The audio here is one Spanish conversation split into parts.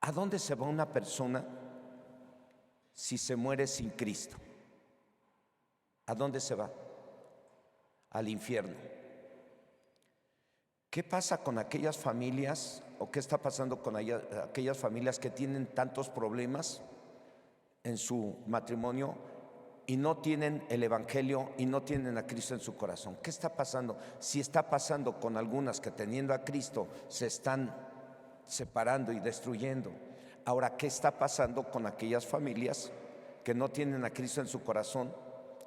¿A dónde se va una persona si se muere sin Cristo? ¿A dónde se va? Al infierno. ¿Qué pasa con aquellas familias o qué está pasando con aquellas familias que tienen tantos problemas en su matrimonio y no tienen el Evangelio y no tienen a Cristo en su corazón? ¿Qué está pasando? Si está pasando con algunas que teniendo a Cristo se están separando y destruyendo. Ahora, ¿qué está pasando con aquellas familias que no tienen a Cristo en su corazón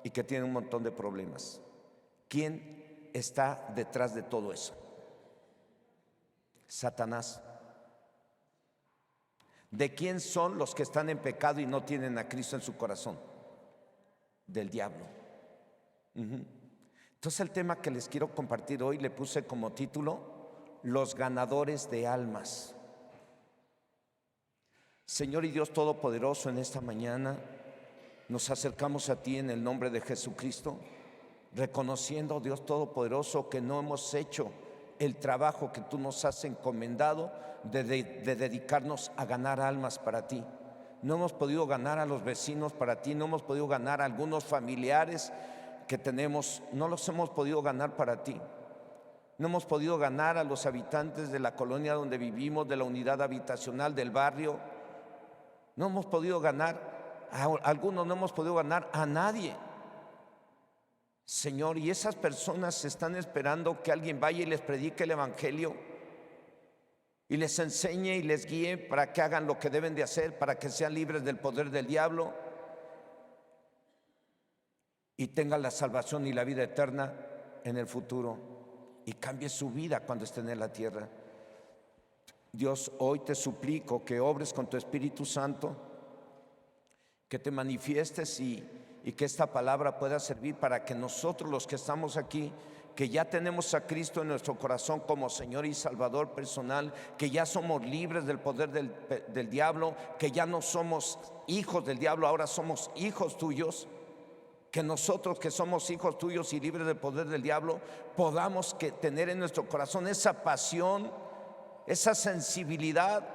y que tienen un montón de problemas? ¿Quién está detrás de todo eso? Satanás. ¿De quién son los que están en pecado y no tienen a Cristo en su corazón? Del diablo. Entonces el tema que les quiero compartir hoy le puse como título: los ganadores de almas. Señor y Dios Todopoderoso, en esta mañana nos acercamos a ti en el nombre de Jesucristo, reconociendo, Dios Todopoderoso, que no hemos hecho el trabajo que tú nos has encomendado de dedicarnos a ganar almas para ti. No hemos podido ganar a los vecinos para ti, no hemos podido ganar a algunos familiares que tenemos, no los hemos podido ganar para ti. No hemos podido ganar a los habitantes de la colonia donde vivimos, de la unidad habitacional, del barrio. No hemos podido ganar a algunos, no hemos podido ganar a nadie. Señor, y esas personas están esperando que alguien vaya y les predique el Evangelio y les enseñe y les guíe para que hagan lo que deben de hacer, para que sean libres del poder del diablo y tengan la salvación y la vida eterna en el futuro y cambie su vida cuando estén en la tierra. Dios, hoy te suplico que obres con tu Espíritu Santo, que te manifiestes y que esta palabra pueda servir para que nosotros, los que estamos aquí, que ya tenemos a Cristo en nuestro corazón como Señor y Salvador personal, que ya somos libres del poder del diablo, que ya no somos hijos del diablo, ahora somos hijos tuyos, que nosotros que somos hijos tuyos y libres del poder del diablo, podamos tener en nuestro corazón esa pasión, esa sensibilidad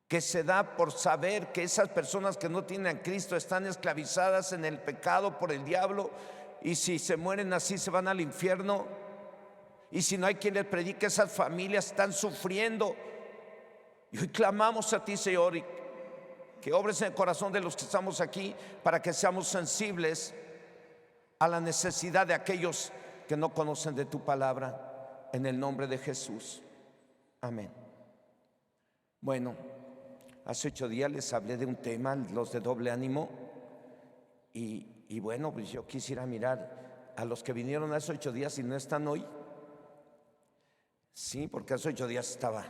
que se da por saber que esas personas que no tienen a Cristo están esclavizadas en el pecado por el diablo, y si se mueren así se van al infierno, y si no hay quien les predique, esas familias están sufriendo. Y hoy clamamos a ti, Señor, y que obres en el corazón de los que estamos aquí para que seamos sensibles a la necesidad de aquellos que no conocen de tu palabra, en el nombre de Jesús. Amén. Bueno, hace 8 días les hablé de un tema, los de doble ánimo, y bueno, pues yo quisiera mirar a los que vinieron hace 8 días y no están hoy. Sí, porque hace 8 días estaba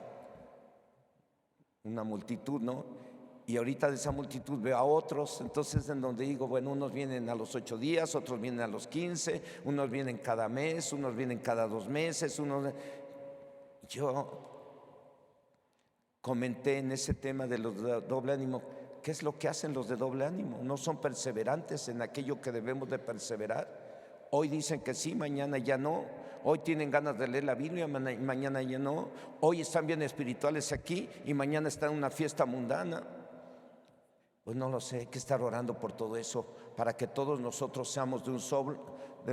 una multitud, ¿no? Y ahorita de esa multitud veo a otros, entonces en donde digo, bueno, unos vienen a los 8 días, otros vienen a los 15, unos vienen cada mes, unos vienen cada 2 meses, Yo comenté en ese tema de los de doble ánimo, ¿qué es lo que hacen los de doble ánimo? No son perseverantes en aquello que debemos de perseverar. Hoy dicen que sí, mañana ya no. Hoy tienen ganas de leer la Biblia, mañana ya no. Hoy están bien espirituales aquí y mañana están en una fiesta mundana. Pues no lo sé, hay que estar orando por todo eso para que todos nosotros seamos de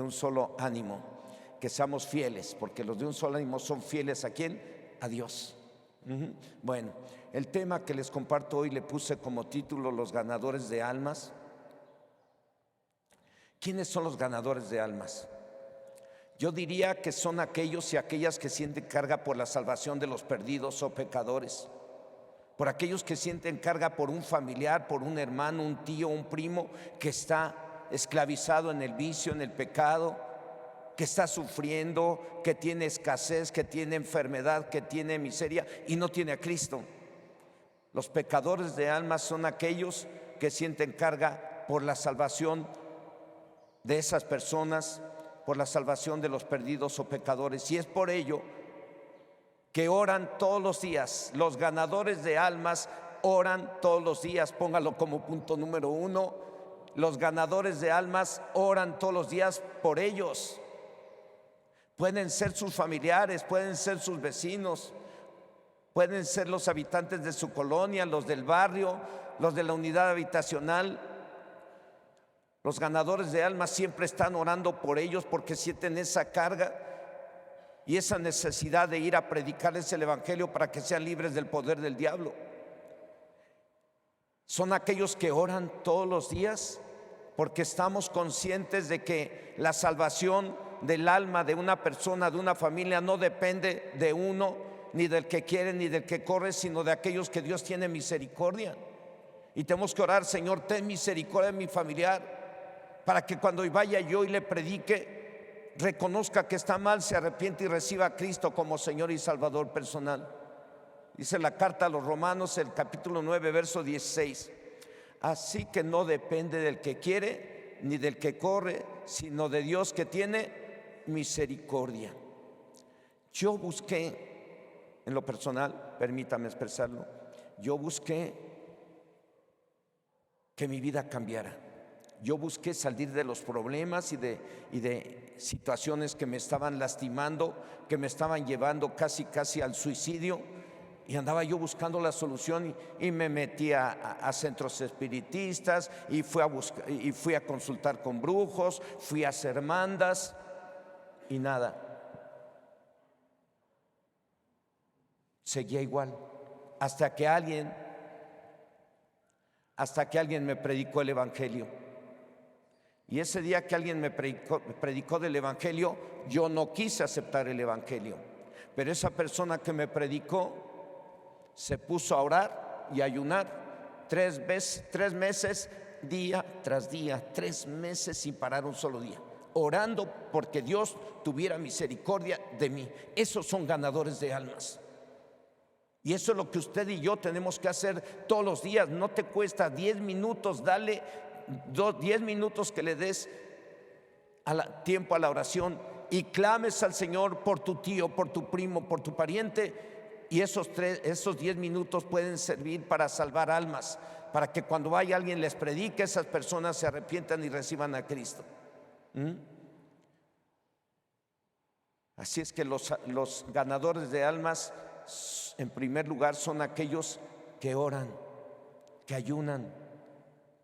un solo ánimo, que seamos fieles, porque los de un solo ánimo son fieles ¿a quién? A Dios. Bueno, el tema que les comparto hoy le puse como título: los ganadores de almas. ¿Quiénes son los ganadores de almas? Yo diría que son aquellos y aquellas que sienten carga por la salvación de los perdidos o pecadores, por aquellos que sienten carga por un familiar, por un hermano, un tío, un primo que está esclavizado en el vicio, en el pecado, que está sufriendo, que tiene escasez, que tiene enfermedad, que tiene miseria y no tiene a Cristo. Los pecadores de almas son aquellos que sienten carga por la salvación de esas personas, por la salvación de los perdidos o pecadores, y es por ello que oran todos los días. Los ganadores de almas oran todos los días, póngalo como punto número 1. Los ganadores de almas oran todos los días por ellos. Pueden ser sus familiares, pueden ser sus vecinos, Pueden ser los habitantes de su colonia, los del barrio, los de la unidad habitacional. Los ganadores de almas siempre están orando por ellos porque sienten esa carga y esa necesidad de ir a predicarles el evangelio para que sean libres del poder del diablo. Son aquellos que oran todos los días porque estamos conscientes de que la salvación del alma de una persona, de una familia, no depende de uno, ni del que quiere, ni del que corre, sino de aquellos que Dios tiene misericordia. Y tenemos que orar: Señor, ten misericordia de mi familiar, para que cuando vaya yo y le predique, reconozca que está mal, se arrepiente y reciba a Cristo como Señor y Salvador personal. Dice la carta a los Romanos, el capítulo 9, verso 16: así que no depende del que quiere ni del que corre, sino de Dios que tiene misericordia. Yo busqué, en lo personal, permítame expresarlo, yo busqué que mi vida cambiara. Yo busqué salir de los problemas y de situaciones que me estaban lastimando, que me estaban llevando casi al suicidio. Y andaba yo buscando la solución y me metí a centros espiritistas y fui a consultar con brujos, fui a hacer mandas y nada. Seguía igual hasta que alguien me predicó el evangelio. Y ese día que alguien me predicó del evangelio, yo no quise aceptar el evangelio. Pero esa persona que me predicó se puso a orar y a ayunar 3 meses, día tras día, 3 meses sin parar un solo día, orando porque Dios tuviera misericordia de mí. Esos son ganadores de almas. Y eso es lo que usted y yo tenemos que hacer todos los días. No te cuesta 10 minutos, dale 10 minutos que le des tiempo a la oración y clames al Señor por tu tío, por tu primo, por tu pariente. Y esos 10 minutos pueden servir para salvar almas, para que cuando vaya alguien les predique, esas personas se arrepientan y reciban a Cristo. Así es que los ganadores de almas, en primer lugar, son aquellos que oran, que ayunan,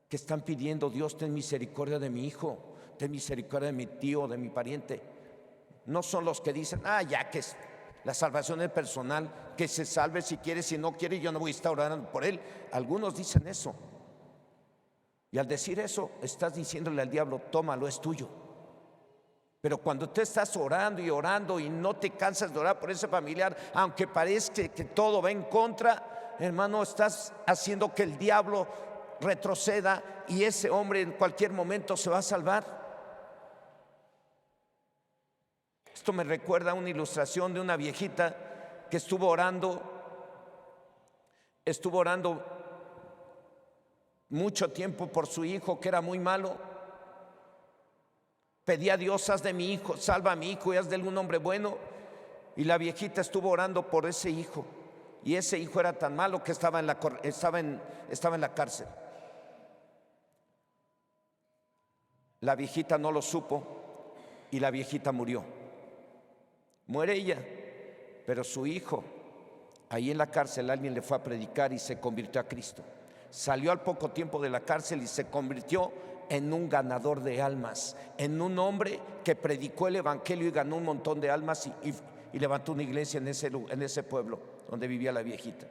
que están pidiendo: Dios, ten misericordia de mi hijo, ten misericordia de mi tío, de mi pariente. No son los que dicen: ya que la salvación es personal, que se salve si quiere, si no quiere, yo no voy a estar orando por él. Algunos dicen eso. Y al decir eso, estás diciéndole al diablo: tómalo, es tuyo. Pero cuando tú estás orando y no te cansas de orar por ese familiar, aunque parezca que todo va en contra, hermano, estás haciendo que el diablo retroceda y ese hombre en cualquier momento se va a salvar. Esto me recuerda a una ilustración de una viejita que estuvo orando mucho tiempo por su hijo, que era muy malo. Pedía a Dios: haz de mi hijo, salva a mi hijo y haz de él un hombre bueno. Y la viejita estuvo orando por ese hijo, y ese hijo era tan malo que estaba en la cárcel. La viejita no lo supo y la viejita murió. Muere ella, pero su hijo, ahí en la cárcel, alguien le fue a predicar y se convirtió a Cristo. Salió al poco tiempo de la cárcel y se convirtió en un ganador de almas, en un hombre que predicó el evangelio y ganó un montón de almas y levantó una iglesia en ese pueblo donde vivía la viejita.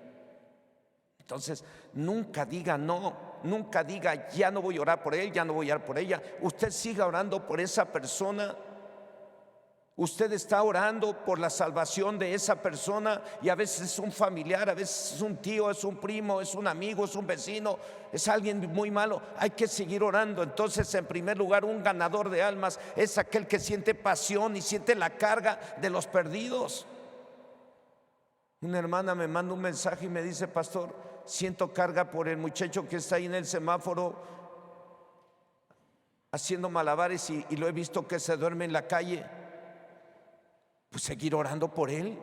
Entonces, nunca diga no, nunca diga: ya no voy a orar por él, ya no voy a orar por ella. Usted siga orando por esa persona. Usted está orando por la salvación de esa persona, y a veces es un familiar, a veces es un tío, es un primo, es un amigo, es un vecino, es alguien muy malo. Hay que seguir orando. Entonces, en primer lugar, un ganador de almas es aquel que siente pasión y siente la carga de los perdidos. Una hermana me manda un mensaje y me dice: pastor, siento carga por el muchacho que está ahí en el semáforo haciendo malabares y lo he visto que se duerme en la calle. Pues seguir orando por él.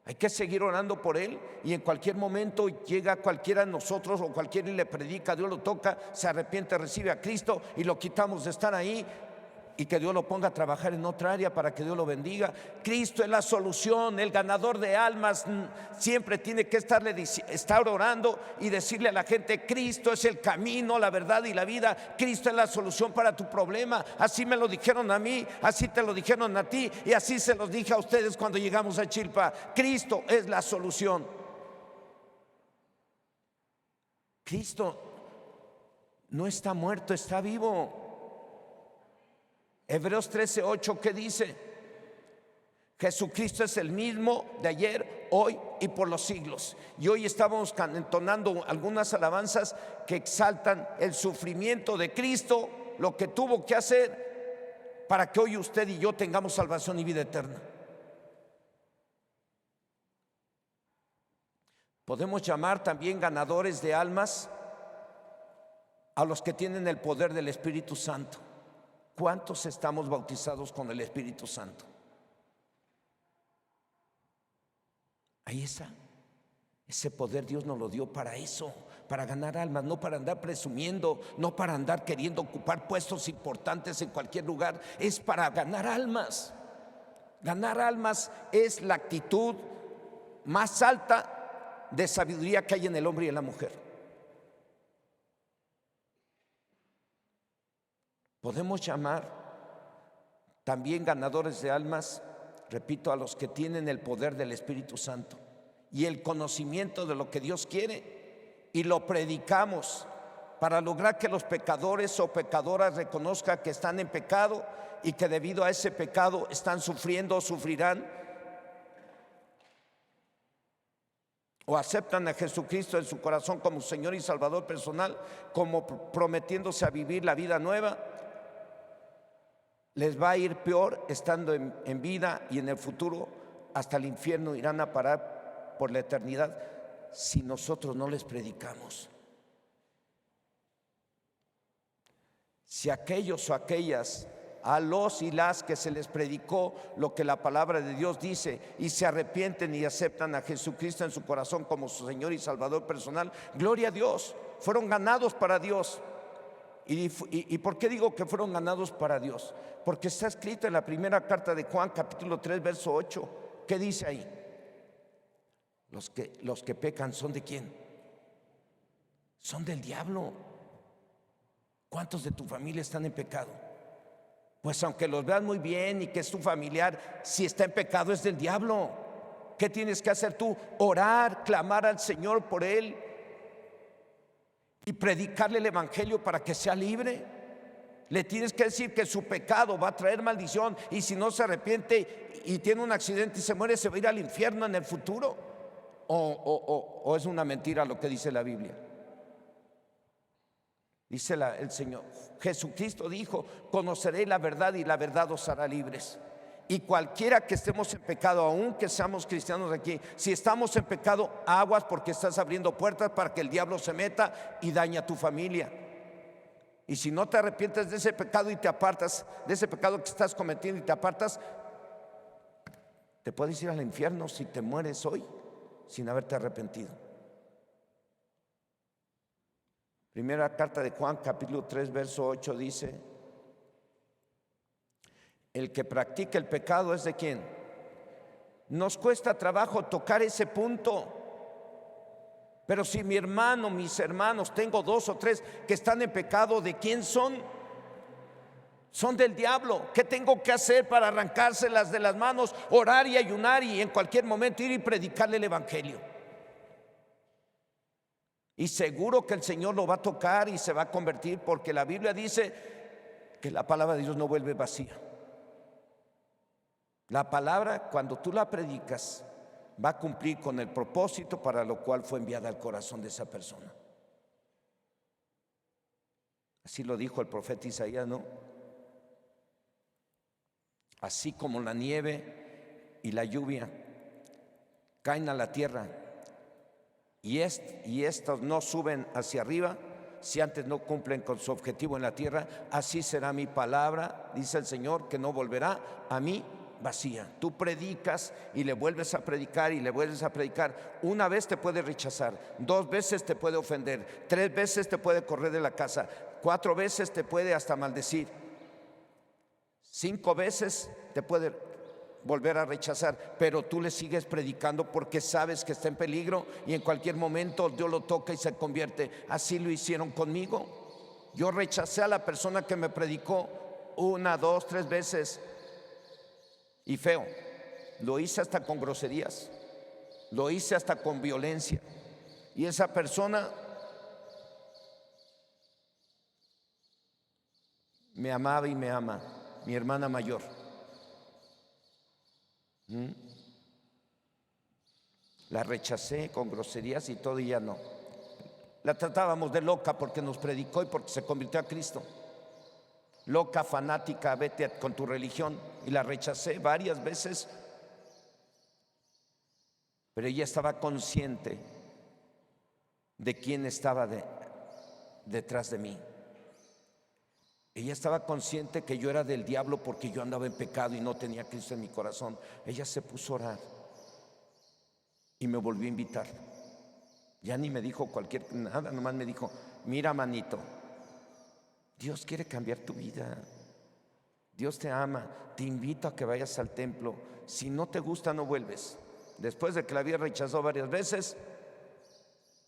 Hay que seguir orando por él, y en cualquier momento llega cualquiera de nosotros o cualquiera y le predica, Dios lo toca, se arrepiente, recibe a Cristo y lo quitamos de estar ahí y que Dios lo ponga a trabajar en otra área para que Dios lo bendiga. Cristo es la solución. El ganador de almas siempre tiene que estar orando y decirle a la gente: Cristo es el camino, la verdad y la vida. Cristo es la solución para tu problema. Así me lo dijeron a mí, así te lo dijeron a ti, y así se los dije a ustedes cuando llegamos a Chilpa. Cristo es la solución. Cristo no está muerto, está vivo. Hebreos 13:8, ¿qué dice? Jesucristo es el mismo de ayer, hoy y por los siglos. Y hoy estábamos entonando algunas alabanzas que exaltan el sufrimiento de Cristo, lo que tuvo que hacer para que hoy usted y yo tengamos salvación y vida eterna. Podemos llamar también ganadores de almas a los que tienen el poder del Espíritu Santo. ¿Cuántos estamos bautizados con el Espíritu Santo? Ahí está. Ese poder Dios nos lo dio para eso, para ganar almas, no para andar presumiendo, no para andar queriendo ocupar puestos importantes en cualquier lugar. Es para ganar almas. Ganar almas es la actitud más alta de sabiduría que hay en el hombre y en la mujer. Podemos llamar también ganadores de almas, repito, a los que tienen el poder del Espíritu Santo y el conocimiento de lo que Dios quiere, y lo predicamos para lograr que los pecadores o pecadoras reconozcan que están en pecado y que debido a ese pecado están sufriendo o sufrirán, o aceptan a Jesucristo en su corazón como Señor y Salvador personal, como prometiéndose a vivir la vida nueva. Les va a ir peor estando en vida, y en el futuro hasta el infierno irán a parar por la eternidad si nosotros no les predicamos. Si aquellos o aquellas, a los y las que se les predicó lo que la palabra de Dios dice, y se arrepienten y aceptan a Jesucristo en su corazón como su Señor y Salvador personal, gloria a Dios, fueron ganados para Dios. ¿Y por qué digo que fueron ganados para Dios? Porque está escrito en la primera carta de Juan, capítulo 3, verso 8. ¿Qué dice ahí? Los que pecan son ¿de quién? Son del diablo. ¿Cuántos de tu familia están en pecado? Pues aunque los veas muy bien y que es tu familiar, si está en pecado es del diablo. ¿Qué tienes que hacer tú? Orar, clamar al Señor por él y predicarle el evangelio para que sea libre. Le tienes que decir que su pecado va a traer maldición, y si no se arrepiente y tiene un accidente y se muere, se va a ir al infierno en el futuro. ¿O es una mentira lo que dice la Biblia? Dice el Señor Jesucristo dijo: conoceréis la verdad y la verdad os hará libres. Y cualquiera que estemos en pecado, aunque seamos cristianos aquí, si estamos en pecado, aguas, porque estás abriendo puertas para que el diablo se meta y dañe a tu familia. Y si no te arrepientes de ese pecado y te apartas de ese pecado que estás cometiendo y te apartas, te puedes ir al infierno si te mueres hoy sin haberte arrepentido. Primera carta de Juan, capítulo 3, verso 8 dice: el que practica el pecado es ¿de quién? Nos cuesta trabajo tocar ese punto. Pero si mi hermano, mis hermanos, tengo 2 o 3 que están en pecado, ¿de quién son? Son del diablo. ¿Qué tengo que hacer para arrancárselas de las manos? Orar y ayunar, y en cualquier momento ir y predicarle el evangelio. Y seguro que el Señor lo va a tocar y se va a convertir, porque la Biblia dice que la palabra de Dios no vuelve vacía. La palabra, cuando tú la predicas, va a cumplir con el propósito para lo cual fue enviada al corazón de esa persona. Así lo dijo el profeta Isaías, ¿no? Así como la nieve y la lluvia caen a la tierra y estos no suben hacia arriba si antes no cumplen con su objetivo en la tierra, así será mi palabra, dice el Señor, que no volverá a mí vacía. Tú predicas y le vuelves a predicar y le vuelves a predicar. Una vez te puede rechazar, 2 veces te puede ofender, 3 veces te puede correr de la casa, 4 veces te puede hasta maldecir. 5 veces te puede volver a rechazar, pero tú le sigues predicando porque sabes que está en peligro y en cualquier momento Dios lo toca y se convierte. Así lo hicieron conmigo. Yo rechacé a la persona que me predicó 1, 2, 3 veces, y feo. Lo hice hasta con groserías, lo hice hasta con violencia, y esa persona me amaba y me ama, mi hermana mayor. La rechacé con groserías y todo, y ya no. La tratábamos de loca porque nos predicó y porque se convirtió a Cristo. Loca, fanática, vete con tu religión. Y la rechacé varias veces, pero ella estaba consciente de quién estaba detrás de mí. Ella estaba consciente que yo era del diablo porque yo andaba en pecado y no tenía a Cristo en mi corazón. Ella se puso a orar y me volvió a invitar. Ya ni me dijo nada, nomás me dijo: mira, manito, Dios quiere cambiar tu vida. Dios te ama, te invito a que vayas al templo. Si no te gusta, no vuelves. Después de que la había rechazado varias veces,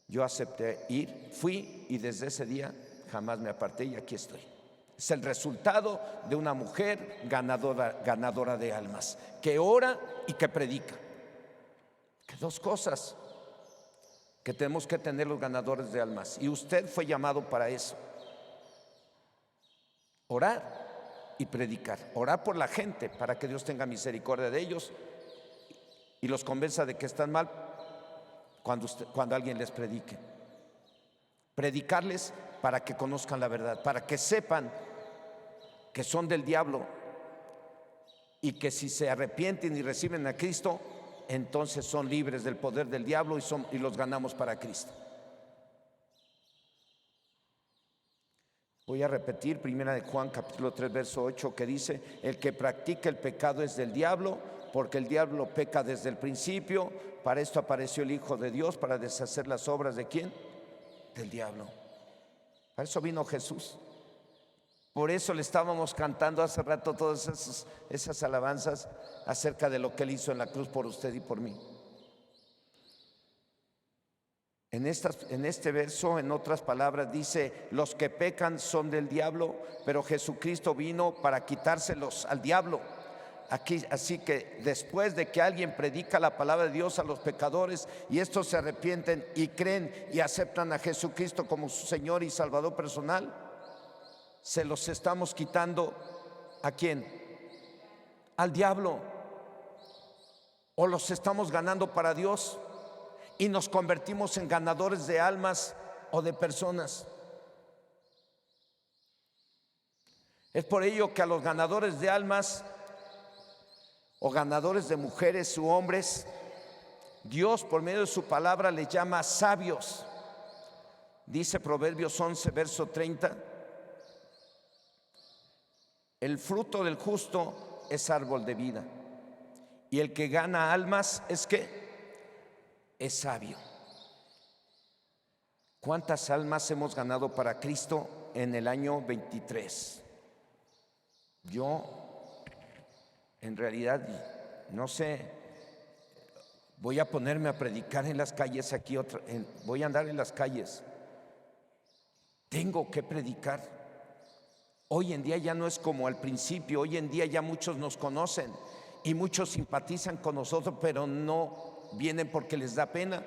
yo acepté ir, fui, y desde ese día jamás me aparté, y aquí estoy. Es el resultado de una mujer ganadora de almas, que ora y que predica. Que 2 cosas que tenemos que tener los ganadores de almas, y usted fue llamado para eso: orar y predicar. Orar por la gente para que Dios tenga misericordia de ellos y los convenza de que están mal cuando alguien les predique. Predicarles para que conozcan la verdad, para que sepan que son del diablo y que si se arrepienten y reciben a Cristo, entonces son libres del poder del diablo y los ganamos para Cristo. Voy a repetir 1 de Juan capítulo 3 verso 8, que dice: el que practica el pecado es del diablo, porque el diablo peca desde el principio. Para esto apareció el Hijo de Dios, para deshacer las obras ¿de quién? Del diablo. Para eso vino Jesús. Por eso le estábamos cantando hace rato todas esas alabanzas acerca de lo que Él hizo en la cruz por usted y por mí. En este verso, en otras palabras, dice: los que pecan son del diablo, pero Jesucristo vino para quitárselos al diablo. Así que después de que alguien predica la palabra de Dios a los pecadores y estos se arrepienten y creen y aceptan a Jesucristo como su Señor y Salvador personal, se los estamos quitando ¿a quién? Al diablo. O los estamos ganando para Dios y nos convertimos en ganadores de almas o de personas. Es por ello que a los ganadores de almas o ganadores de mujeres u hombres, Dios por medio de su palabra les llama sabios. Dice Proverbios 11 verso 30: el fruto del justo es árbol de vida, y el que gana almas es sabio. ¿Cuántas almas hemos ganado para Cristo en el año 23? Yo, en realidad, no sé, voy a ponerme a predicar en las calles aquí, voy a andar en las calles. Tengo que predicar. Hoy en día ya no es como al principio. Hoy en día ya muchos nos conocen y muchos simpatizan con nosotros, pero no vienen porque les da pena.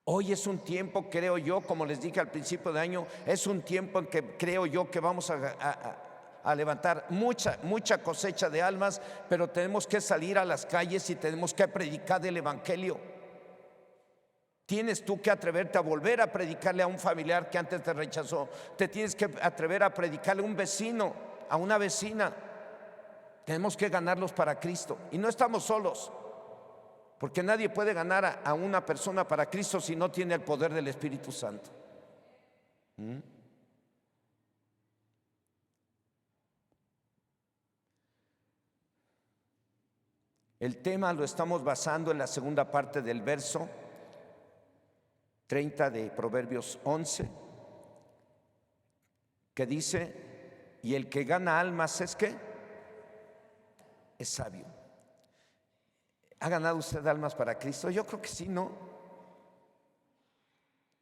Hoy es un tiempo, creo yo, como les dije al principio de año, es un tiempo en que creo yo que vamos a levantar mucha cosecha de almas, pero tenemos que salir a las calles y tenemos que predicar el evangelio. Tienes tú que atreverte a volver a predicarle a un familiar que antes te rechazó. Te tienes que atrever a predicarle a un vecino, a una vecina. Tenemos que ganarlos para Cristo. Y no estamos solos, porque nadie puede ganar a una persona para Cristo si no tiene el poder del Espíritu Santo. El tema lo estamos basando en la segunda parte del verso 30 de Proverbios 11, que dice: Y el que gana almas es ¿qué? Es sabio. ¿Ha ganado usted almas para Cristo? Yo creo que sí, ¿no?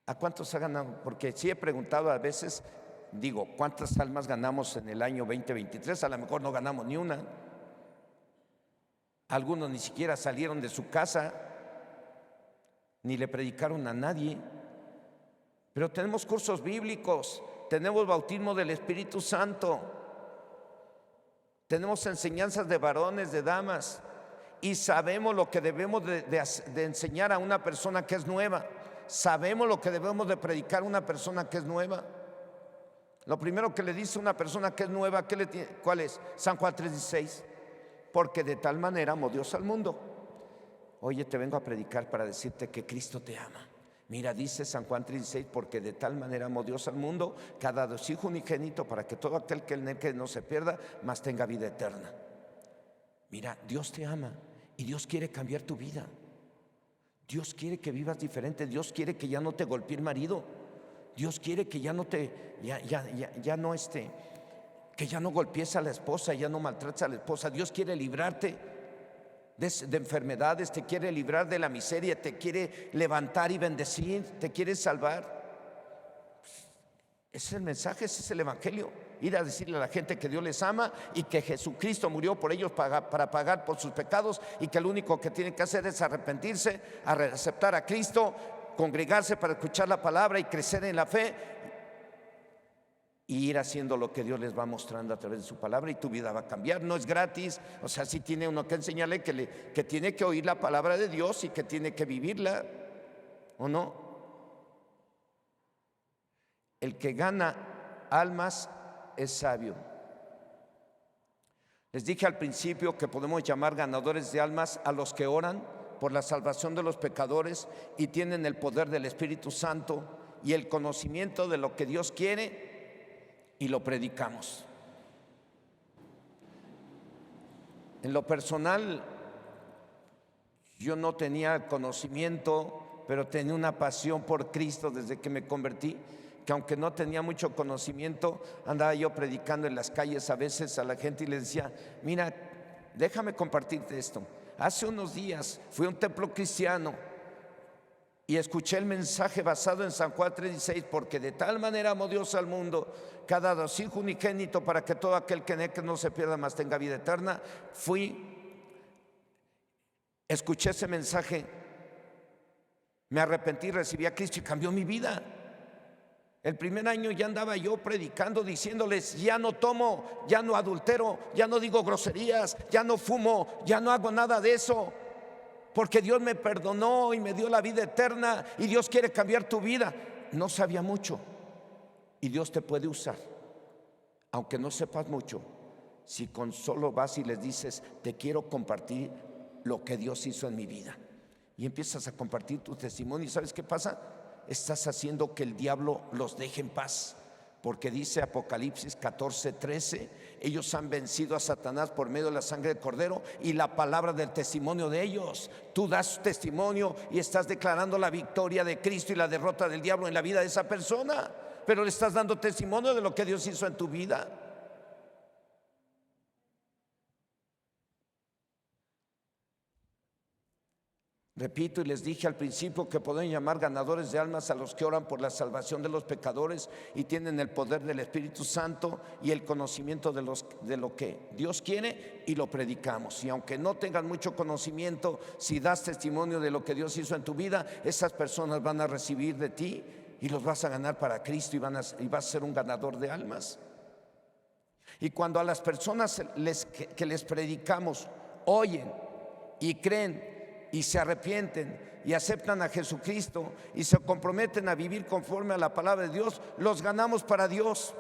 ¿A cuántos ha ganado? Porque sí he preguntado a veces, digo, ¿cuántas almas ganamos en el año 2023? A lo mejor no ganamos ni una. Algunos ni siquiera salieron de su casa, ni le predicaron a nadie. Pero tenemos cursos bíblicos, tenemos bautismo del Espíritu Santo, tenemos enseñanzas de varones, de damas, y sabemos lo que debemos de enseñar a una persona que es nueva. Sabemos lo que debemos de predicar a una persona que es nueva. Lo primero que le dice una persona que es nueva, ¿cuál es? San Juan 3:16. Porque de tal manera amó Dios al mundo. Oye, te vengo a predicar para decirte que Cristo te ama. Mira, dice San Juan 3:16, porque de tal manera amó Dios al mundo, que ha dado su Hijo unigénito para que todo aquel que en él que no se pierda, mas tenga vida eterna. Mira, Dios te ama y Dios quiere cambiar tu vida. Dios quiere que vivas diferente. Dios quiere que ya no te golpee el marido. Dios quiere que ya no que ya no golpees a la esposa, ya no maltrates a la esposa. Dios quiere librarte de enfermedades, te quiere librar de la miseria, te quiere levantar y bendecir, te quiere salvar. Ese es el mensaje, ese es el evangelio. Ir a decirle a la gente que Dios les ama y que Jesucristo murió por ellos para pagar por sus pecados, y que lo único que tienen que hacer es arrepentirse, aceptar a Cristo, congregarse para escuchar la palabra y crecer en la fe, y ir haciendo lo que Dios les va mostrando a través de su palabra, y tu vida va a cambiar. No es gratis, o sea, sí tiene uno que enseñarle que tiene que oír la palabra de Dios y que tiene que vivirla, ¿o no? El que gana almas es sabio. Les dije al principio que podemos llamar ganadores de almas a los que oran por la salvación de los pecadores y tienen el poder del Espíritu Santo y el conocimiento de lo que Dios quiere, y lo predicamos. En lo personal, yo no tenía conocimiento, pero tenía una pasión por Cristo desde que me convertí, que aunque no tenía mucho conocimiento, andaba yo predicando en las calles a veces a la gente y les decía: mira, déjame compartirte esto. Hace unos días fui a un templo cristiano y escuché el mensaje basado en San Juan 3:16, porque de tal manera amó Dios al mundo, que ha dado a su Hijo unigénito para que todo aquel que en él no se pierda, mas tenga vida eterna. Escuché ese mensaje, me arrepentí, recibí a Cristo y cambió mi vida. El primer año ya andaba yo predicando, diciéndoles: ya no tomo, ya no adultero, ya no digo groserías, ya no fumo, ya no hago nada de eso, porque Dios me perdonó y me dio la vida eterna y Dios quiere cambiar tu vida. No sabía mucho, y Dios te puede usar, aunque no sepas mucho, si con solo vas y les dices: te quiero compartir lo que Dios hizo en mi vida, y empiezas a compartir tu testimonio. ¿Y sabes qué pasa? Estás haciendo que el diablo los deje en paz, porque dice Apocalipsis 14:13: ellos han vencido a Satanás por medio de la sangre del Cordero y la palabra del testimonio de ellos. Tú das testimonio y estás declarando la victoria de Cristo y la derrota del diablo en la vida de esa persona, pero le estás dando testimonio de lo que Dios hizo en tu vida. Repito, y les dije al principio que pueden llamar ganadores de almas a los que oran por la salvación de los pecadores y tienen el poder del Espíritu Santo y el conocimiento de lo que Dios quiere, y lo predicamos. Y aunque no tengan mucho conocimiento, si das testimonio de lo que Dios hizo en tu vida, esas personas van a recibir de ti y los vas a ganar para Cristo, y vas a ser un ganador de almas. Y cuando a las personas que les predicamos oyen y creen y se arrepienten y aceptan a Jesucristo y se comprometen a vivir conforme a la palabra de Dios, los ganamos para Dios.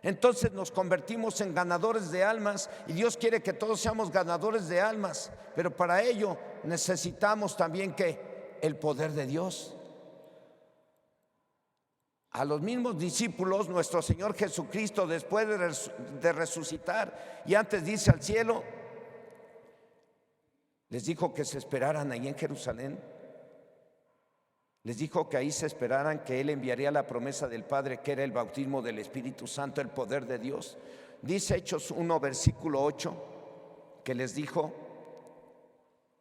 Entonces nos convertimos en ganadores de almas, y Dios quiere que todos seamos ganadores de almas, pero para ello necesitamos también el poder de Dios. A los mismos discípulos, nuestro Señor Jesucristo, después de resucitar y antes de irse al cielo, les dijo que se esperaran ahí en Jerusalén. Les dijo que ahí se esperaran que Él enviaría la promesa del Padre, que era el bautismo del Espíritu Santo, el poder de Dios. Dice Hechos 1, versículo 8, que les dijo: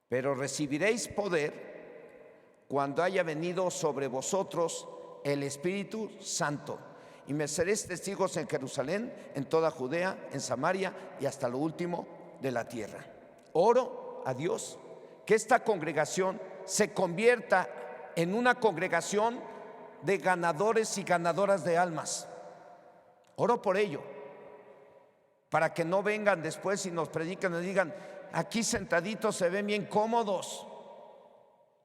pero recibiréis poder cuando haya venido sobre vosotros el Espíritu Santo, y me seréis testigos en Jerusalén, en toda Judea, en Samaria y hasta lo último de la tierra. Oro a Dios que esta congregación se convierta en una congregación de ganadores y ganadoras de almas. Oro por ello, para que no vengan después y nos predican y digan: aquí sentaditos se ven bien cómodos,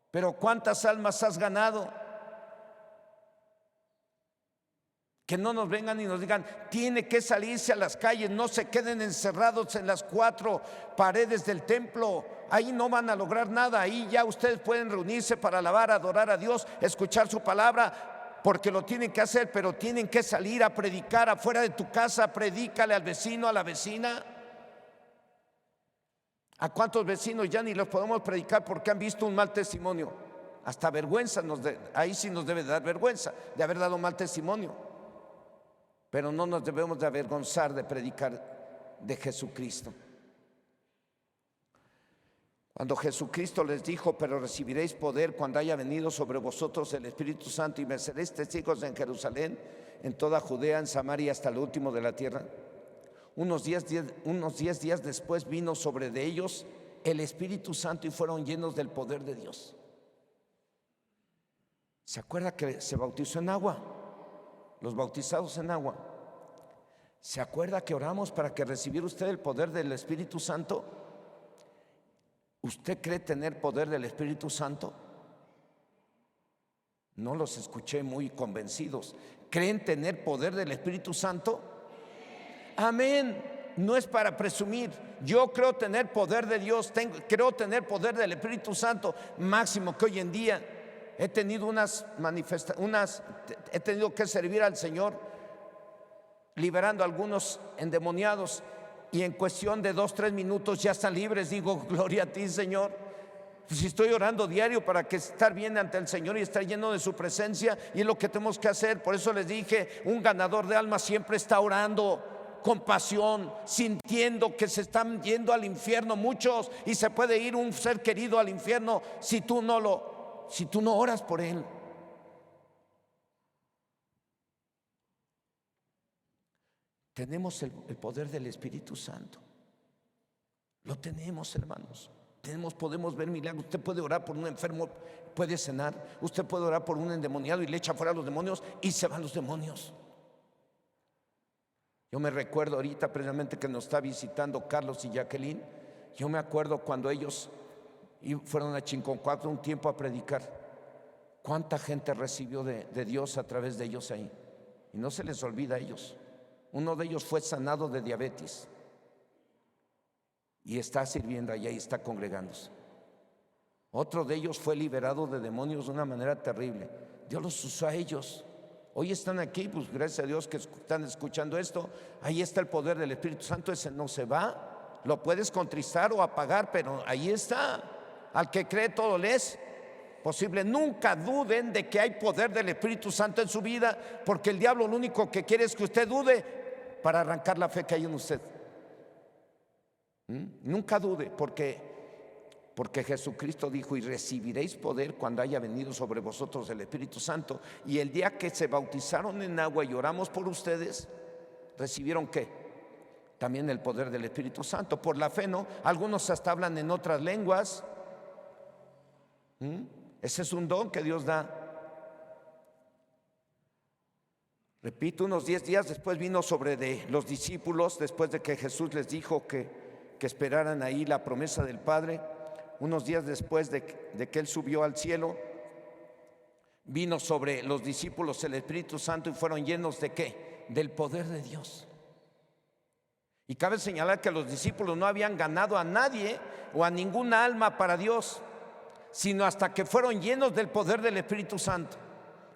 pero ¿cuántas almas has ganado? Que no nos vengan y nos digan: tiene que salirse a las calles, no se queden encerrados en las 4 paredes del templo. Ahí no van a lograr nada. Ahí ya ustedes pueden reunirse para alabar, adorar a Dios, escuchar su palabra, porque lo tienen que hacer, pero tienen que salir a predicar afuera de tu casa. Predícale al vecino, a la vecina. ¿A cuántos vecinos ya ni los podemos predicar porque han visto un mal testimonio? Hasta vergüenza ahí sí nos debe dar vergüenza de haber dado mal testimonio. Pero no nos debemos de avergonzar de predicar de Jesucristo. Cuando Jesucristo les dijo: pero recibiréis poder cuando haya venido sobre vosotros el Espíritu Santo, y me seréis testigos en Jerusalén, en toda Judea, en Samaria, hasta lo último de la tierra. Unos 10 días después vino sobre de ellos el Espíritu Santo y fueron llenos del poder de Dios. ¿Se acuerda que se bautizó en agua? Los bautizados en agua. ¿Se acuerda que oramos para que recibiera usted el poder del Espíritu Santo? ¿Usted cree tener poder del Espíritu Santo? No los escuché muy convencidos. ¿Creen tener poder del Espíritu Santo? Amén. No es para presumir. Yo creo tener poder de Dios, creo tener poder del Espíritu Santo. Máximo que hoy en día he tenido he tenido que servir al Señor liberando a algunos endemoniados, y en cuestión de 2-3 minutos ya están libres. Digo: gloria a ti, Señor. Pues si estoy orando diario para que estar bien ante el Señor y estar lleno de su presencia, y es lo que tenemos que hacer. Por eso les dije: un ganador de almas siempre está orando con pasión, sintiendo que se están yendo al infierno muchos, y se puede ir un ser querido al infierno si tú no oras por él. Tenemos el poder del Espíritu Santo. Lo tenemos, hermanos. Podemos ver milagros. Usted puede orar por un enfermo, puede sanar. Usted puede orar por un endemoniado y le echa fuera a los demonios y se van los demonios. Yo me recuerdo ahorita precisamente que nos está visitando Carlos y Jacqueline. Yo me acuerdo cuando ellos fueron a Chinconcuautla un tiempo a predicar. Cuánta gente recibió de Dios a través de ellos ahí. Y no se les olvida a ellos. Uno de ellos fue sanado de diabetes y está sirviendo allá y está congregándose. Otro de ellos fue liberado de demonios de una manera terrible. Dios los usó a ellos. Hoy están aquí, pues gracias a Dios que están escuchando esto. Ahí está el poder del Espíritu Santo. Ese no se va. Lo puedes contristar o apagar, pero ahí está. Al que cree todo le es posible. Nunca duden de que hay poder del Espíritu Santo en su vida, porque el diablo lo único que quiere es que usted dude para arrancar la fe que hay en usted. Nunca dude, porque Jesucristo dijo: y recibiréis poder cuando haya venido sobre vosotros el Espíritu Santo. Y el día que se bautizaron en agua y oramos por ustedes, ¿recibieron qué? También el poder del Espíritu Santo. Por la fe, ¿no? Algunos hasta hablan en otras lenguas. Ese es un don que Dios da. Repito, unos 10 días después vino sobre de los discípulos, después de que Jesús les dijo que esperaran ahí la promesa del Padre. Unos días después de que Él subió al cielo, vino sobre los discípulos el Espíritu Santo y fueron llenos ¿de qué? Del poder de Dios. Y cabe señalar que los discípulos no habían ganado a nadie o a ninguna alma para Dios, sino hasta que fueron llenos del poder del Espíritu Santo.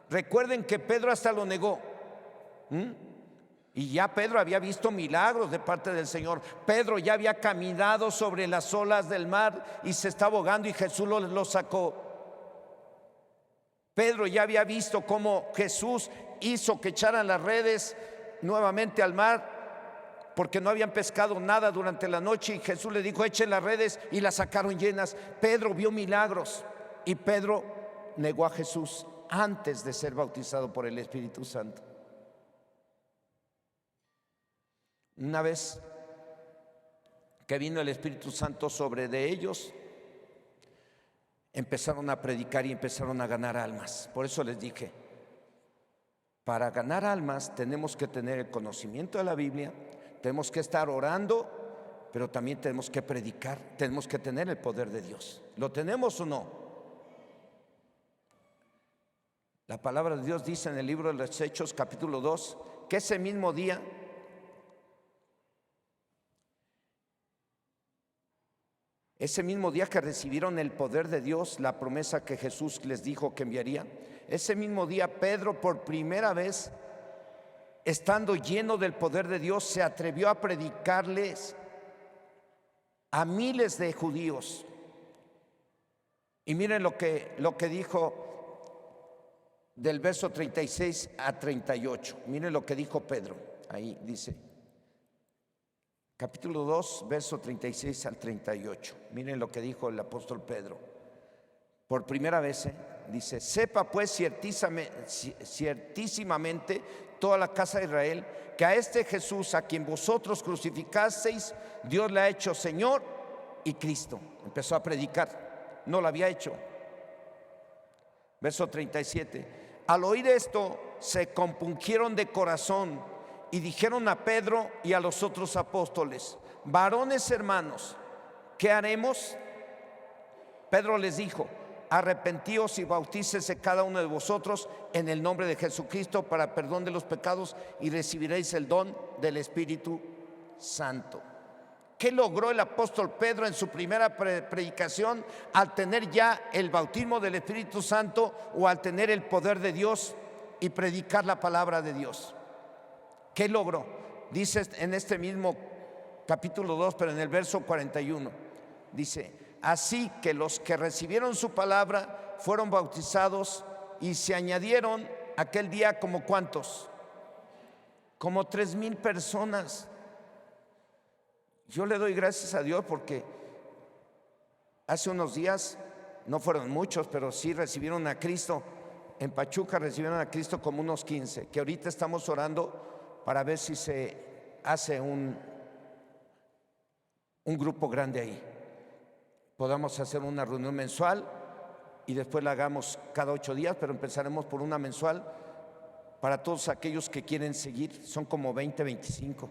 Recuerden que Pedro hasta lo negó. Y ya Pedro había visto milagros de parte del Señor. Pedro ya había caminado sobre las olas del mar y se estaba ahogando y Jesús lo sacó. Pedro ya había visto cómo Jesús hizo que echaran las redes nuevamente al mar, porque no habían pescado nada durante la noche, y Jesús le dijo: echen las redes, y las sacaron llenas. Pedro vio milagros, y Pedro negó a Jesús antes de ser bautizado por el Espíritu Santo. Una vez que vino el Espíritu Santo sobre de ellos, empezaron a predicar y empezaron a ganar almas. Por eso les dije, para ganar almas tenemos que tener el conocimiento de la Biblia, tenemos que estar orando, pero también tenemos que predicar, tenemos que tener el poder de Dios. ¿Lo tenemos o no? La palabra de Dios dice en el libro de los Hechos, capítulo 2, que ese mismo día que recibieron el poder de Dios, la promesa que Jesús les dijo que enviaría, ese mismo día Pedro, por primera vez, estando lleno del poder de Dios, se atrevió a predicarles a miles de judíos. Y miren lo que dijo del verso 36 a 38. Miren lo que dijo Pedro. Ahí dice, capítulo 2, verso 36 al 38. Miren lo que dijo el apóstol Pedro. Por primera vez, dice: sepa pues ciertísimamente toda la casa de Israel que a este Jesús, a quien vosotros crucificasteis, Dios le ha hecho Señor y Cristo. Empezó a predicar, no lo había hecho. Verso 37. Al oír esto, se compungieron de corazón y dijeron a Pedro y a los otros apóstoles: varones hermanos, ¿qué haremos? Pedro les dijo: arrepentíos y bautícese cada uno de vosotros en el nombre de Jesucristo para perdón de los pecados, y recibiréis el don del Espíritu Santo. ¿Qué logró el apóstol Pedro en su primera predicación al tener ya el bautismo del Espíritu Santo, o al tener el poder de Dios y predicar la palabra de Dios? ¿Qué logró? Dice en este mismo capítulo 2, pero en el verso 41, dice: así que los que recibieron su palabra fueron bautizados, y se añadieron aquel día como ¿cuántos? Como 3,000 personas. Yo le doy gracias a Dios porque hace unos días, no fueron muchos, pero sí recibieron a Cristo. En Pachuca recibieron a Cristo como unos 15, que ahorita estamos orando para ver si se hace un grupo grande ahí. Podamos hacer una reunión mensual y después la hagamos cada 8 días, pero empezaremos por una mensual para todos aquellos que quieren seguir. Son como 20, 25.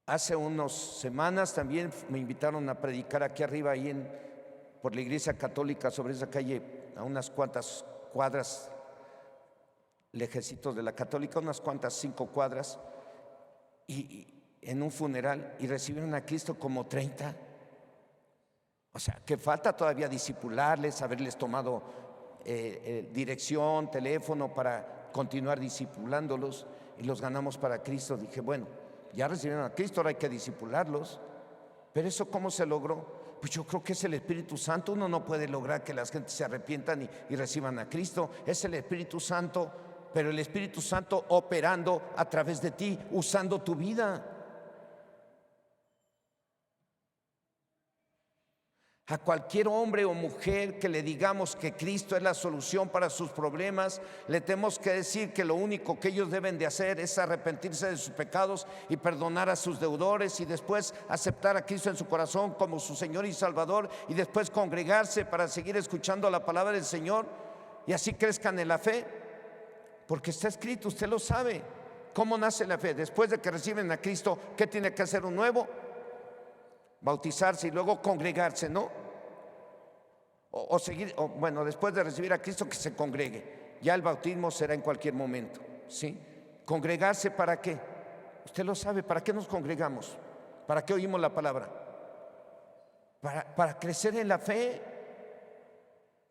Hace unas semanas también me invitaron a predicar aquí arriba, ahí por la Iglesia Católica, sobre esa calle, a unas cuantas cuadras, lejecitos de la Católica, unas cuantas 5 cuadras, y en un funeral, y recibieron a Cristo como 30. O sea, que falta todavía discipularles, haberles tomado dirección, teléfono para continuar discipulándolos, y los ganamos para Cristo. Dije, bueno, ya recibieron a Cristo, ahora hay que discipularlos. Pero eso, ¿cómo se logró? Pues yo creo que es el Espíritu Santo. Uno no puede lograr que las gentes se arrepientan y reciban a Cristo. Es el Espíritu Santo, pero el Espíritu Santo operando a través de ti, usando tu vida. A cualquier hombre o mujer que le digamos que Cristo es la solución para sus problemas, le tenemos que decir que lo único que ellos deben de hacer es arrepentirse de sus pecados y perdonar a sus deudores, y después aceptar a Cristo en su corazón como su Señor y Salvador, y después congregarse para seguir escuchando la palabra del Señor, y así crezcan en la fe, porque está escrito, usted lo sabe. ¿Cómo nace la fe? Después de que reciben a Cristo, ¿qué tiene que hacer un nuevo? Bautizarse y luego congregarse, ¿no? O seguir, bueno, después de recibir a Cristo, que se congregue. Ya el bautismo será en cualquier momento, ¿sí? Congregarse, ¿para qué? Usted lo sabe. ¿Para qué nos congregamos? ¿Para qué oímos la palabra? Para crecer en la fe.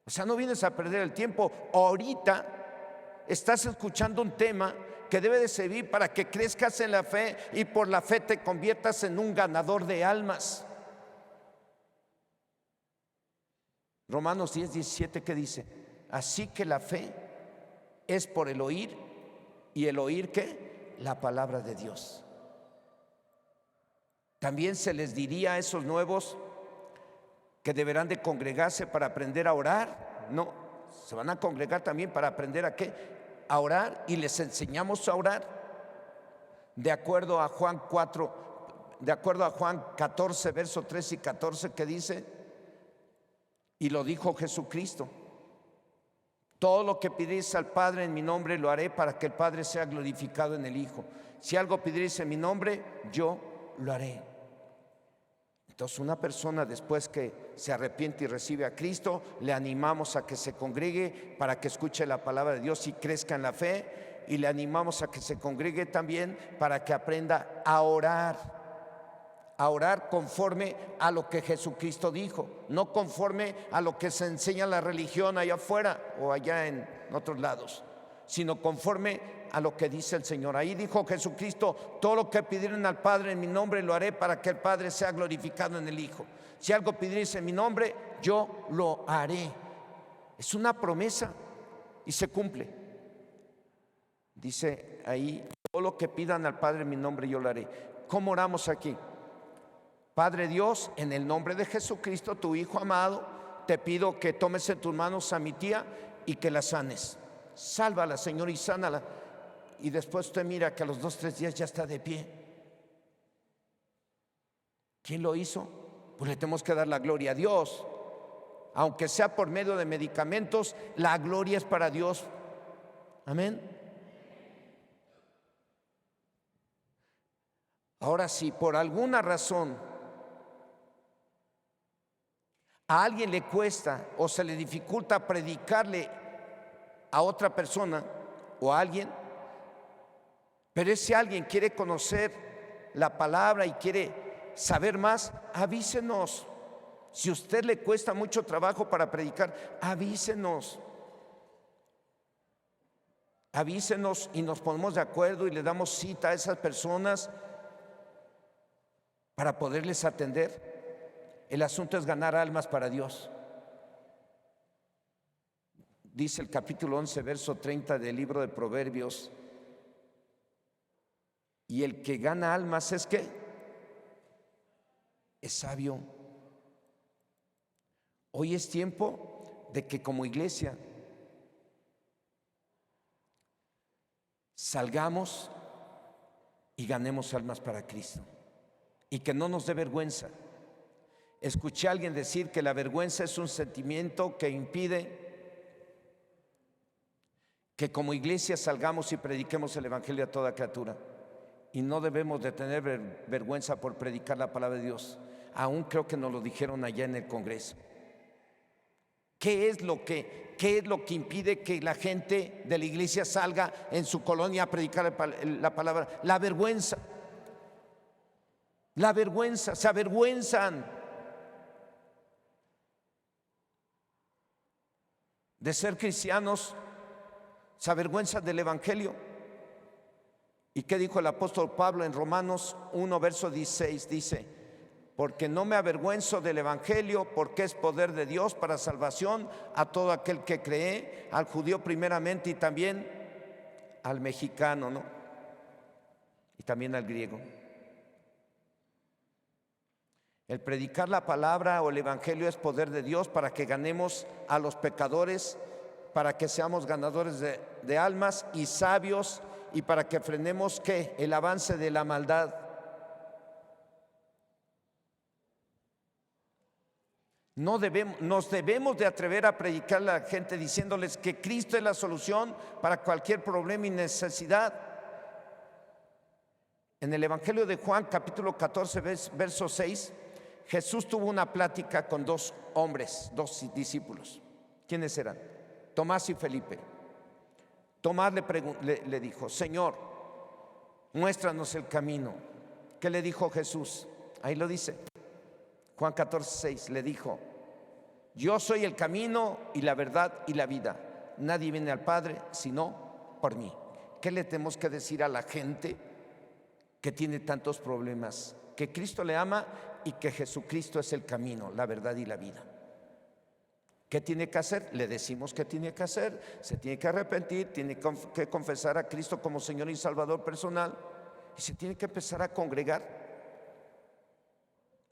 O sea, no vienes a perder el tiempo. Ahorita estás escuchando un tema que debe de servir para que crezcas en la fe y por la fe te conviertas en un ganador de almas. Romanos 10:17, ¿qué dice? Así que la fe es por el oír, y el oír, ¿qué? La palabra de Dios. También se les diría a esos nuevos que deberán de congregarse para aprender a orar. No, se van a congregar también para aprender a qué, a orar, y les enseñamos a orar de acuerdo a Juan 14 verso 13 y 14, que dice: y lo dijo Jesucristo, todo lo que pidierais al Padre en mi nombre lo haré, para que el Padre sea glorificado en el Hijo. Si algo pidierais en mi nombre, yo lo haré. Entonces, una persona, después que se arrepiente y recibe a Cristo, le animamos a que se congregue para que escuche la palabra de Dios y crezca en la fe, y le animamos a que se congregue también para que aprenda a orar conforme a lo que Jesucristo dijo, no conforme a lo que se enseña la religión allá afuera o allá en otros lados, sino conforme a lo que dice el Señor. Ahí dijo Jesucristo: todo lo que pidieren al Padre en mi nombre lo haré, para que el Padre sea glorificado en el Hijo. Si algo pidierais en mi nombre, yo lo haré. Es una promesa y se cumple. Dice ahí: todo lo que pidan al Padre en mi nombre yo lo haré. ¿Cómo oramos aquí? Padre Dios, en el nombre de Jesucristo, tu Hijo amado, te pido que tomes en tus manos a mi tía y que la sanes. Sálvala, Señor, y sánala. Y después usted mira que a los 2-3 días ya está de pie. ¿Quién lo hizo? Pues le tenemos que dar la gloria a Dios. Aunque sea por medio de medicamentos, la gloria es para Dios. Amén. Ahora, si por alguna razón a alguien le cuesta o se le dificulta predicarle a otra persona o a alguien, pero ese alguien quiere conocer la palabra y quiere saber más, avísenos. Si a usted le cuesta mucho trabajo para predicar, avísenos. Avísenos y nos ponemos de acuerdo y le damos cita a esas personas para poderles atender. El asunto es ganar almas para Dios. Dice el capítulo 11, verso 30 del libro de Proverbios: y el que gana almas es ¿qué? Es sabio. Hoy es tiempo de que como iglesia salgamos y ganemos almas para Cristo, y que no nos dé vergüenza. Escuché a alguien decir que la vergüenza es un sentimiento que impide que como iglesia salgamos y prediquemos el evangelio a toda criatura. Y no debemos de tener vergüenza por predicar la palabra de Dios. Aún creo que nos lo dijeron allá en el Congreso. ¿Qué es lo que impide que la gente de la iglesia salga en su colonia a predicar la palabra? La vergüenza. La vergüenza, se avergüenzan de ser cristianos, se avergüenzan del evangelio. ¿Y qué dijo el apóstol Pablo en Romanos 1, verso 16? Dice: porque no me avergüenzo del evangelio, porque es poder de Dios para salvación a todo aquel que cree, al judío primeramente y también al mexicano, ¿no? Y también al griego. El predicar la palabra o el evangelio es poder de Dios para que ganemos a los pecadores, para que seamos ganadores de almas y sabios, y para que frenemos ¿qué? El avance de la maldad. Nos debemos de atrever a predicar a la gente diciéndoles que Cristo es la solución para cualquier problema y necesidad. En el Evangelio de Juan, capítulo 14, verso 6, Jesús tuvo una plática con dos hombres, dos discípulos. ¿Quiénes eran? Tomás y Felipe. Tomás le dijo: Señor, muéstranos el camino. ¿Qué le dijo Jesús? Ahí lo dice. Juan 14:6 le dijo: yo soy el camino y la verdad y la vida. Nadie viene al Padre sino por mí. ¿Qué le tenemos que decir a la gente que tiene tantos problemas? Que Cristo le ama y que Jesucristo es el camino, la verdad y la vida. ¿Qué tiene que hacer? Le decimos qué tiene que hacer. Se tiene que arrepentir, tiene que confesar a Cristo como Señor y Salvador personal y se tiene que empezar a congregar.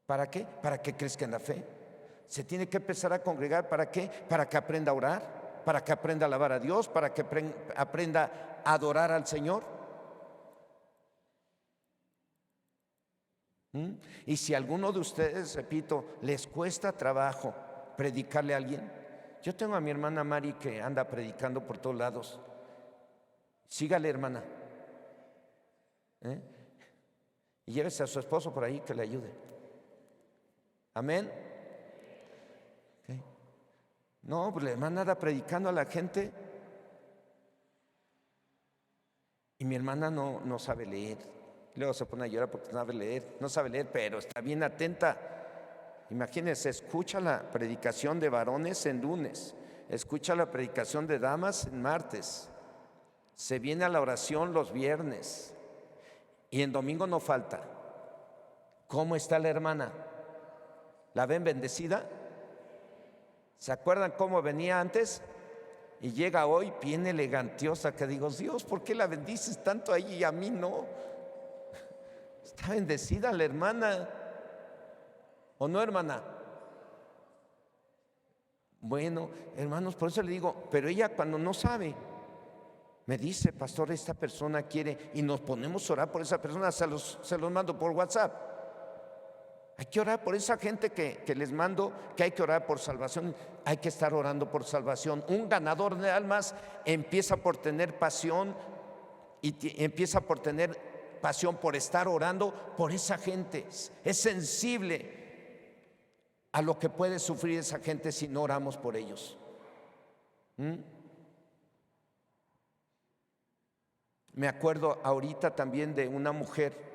¿Para qué? Para que crezca en la fe. Se tiene que empezar a congregar. ¿Para qué? Para que aprenda a orar, para que aprenda a alabar a Dios, para que aprenda a adorar al Señor. Y si a alguno de ustedes, repito, les cuesta trabajo predicarle a alguien, yo tengo a mi hermana Mari que anda predicando por todos lados. Sígale, hermana, y llévese a su esposo por ahí que le ayude. Amén. ¿Okay? No, pues la hermana anda predicando a la gente y mi hermana no sabe leer. Luego se pone a llorar porque no sabe leer, pero está bien atenta. Imagínense, escucha la predicación de varones en lunes, escucha la predicación de damas en martes, se viene a la oración los viernes y en domingo no falta. ¿Cómo está la hermana? ¿La ven bendecida? ¿Se acuerdan cómo venía antes? Y llega hoy bien elegantiosa, que digo, Dios, ¿por qué la bendices tanto a ella y a mí no? Está bendecida la hermana, ¿o no, hermana? Bueno, hermanos, por eso le digo, pero ella cuando no sabe, me dice, pastor, esta persona quiere, y nos ponemos a orar por esa persona, se los mando por WhatsApp. Hay que orar por esa gente que les mando, que hay que orar por salvación, hay que estar orando por salvación. Un ganador de almas empieza por tener pasión y empieza por tener pasión por estar orando por esa gente. Es sensible a lo que puede sufrir esa gente si no oramos por ellos. Me acuerdo ahorita también de una mujer